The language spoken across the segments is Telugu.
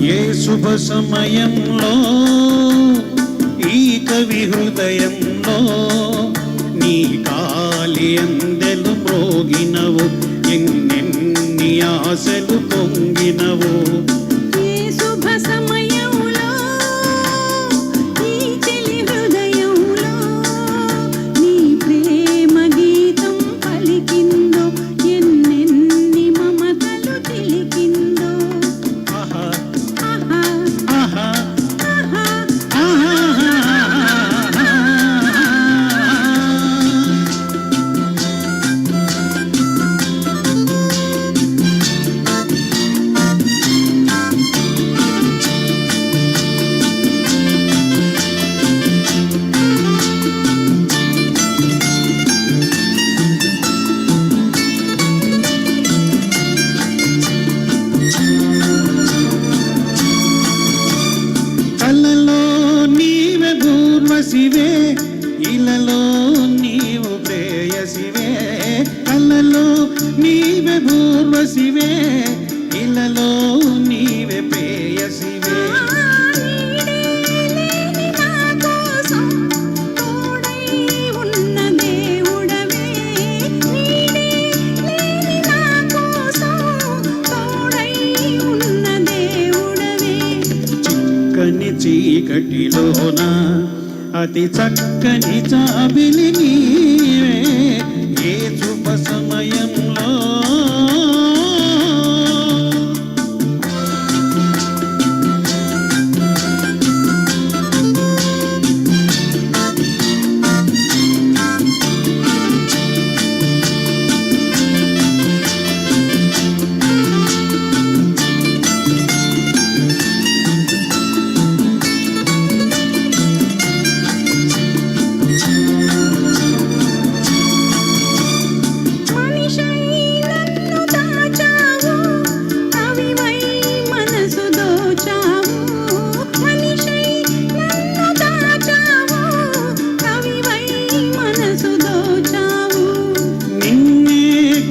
ఏ శుభ సమయంలో ఈ కవి హృదయంలో నీ కాలి అందెలు మ్రోగినవు, ఎన్నెన్ని ఆశలు పొంగినవు. శివే ఇలలో నీవు ప్రేయసివే, కలలో నీవే పూర్వశివే, ఇలలో నీవే ప్రేయసివే. చిక్కని చీకటిలోన అతి చక్కని జాబిలి నీవే, ఏ శుభ సమయంలో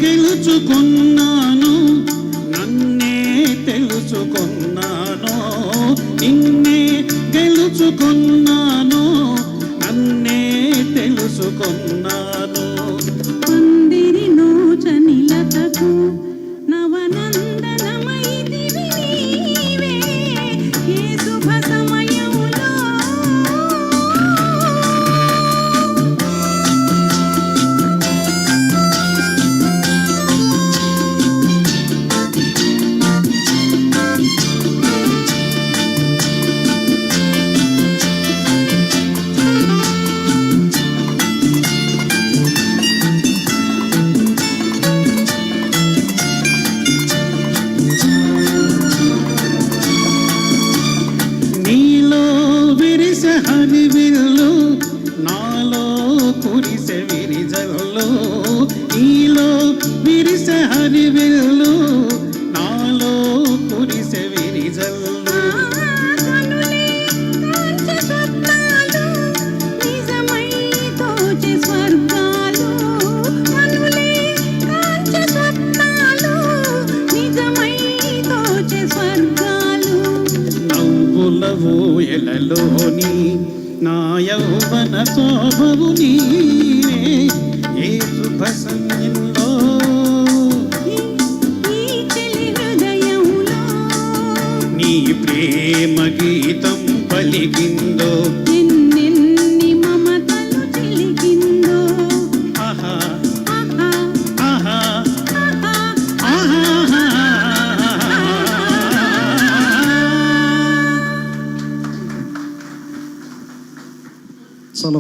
తెలుసుకున్నాను, నన్నే తెలుసుకున్నాను, నిన్నే గెలుచుకున్నాను, నన్నే తెలుసుకున్నాను. పందిరి నోచనిలతకు నవనందనమైదివి నీవే, ఏ శుభ సమయంలో హరివిల్లు నాలో కురిసె విరిజల్లు, నీలో విరిసె హరివిల్లు నాలో కురిసె విరిజల్లు. ఊయలలోని నా యౌవన శోభవు నీవే, ఏ శుభ సమయంలో నీ ప్రేమ గీతం పలికిందో, ఎన్నెన్ని మమతలు చిలికిందో. ఆహా ఆహా ఆహా. చాలా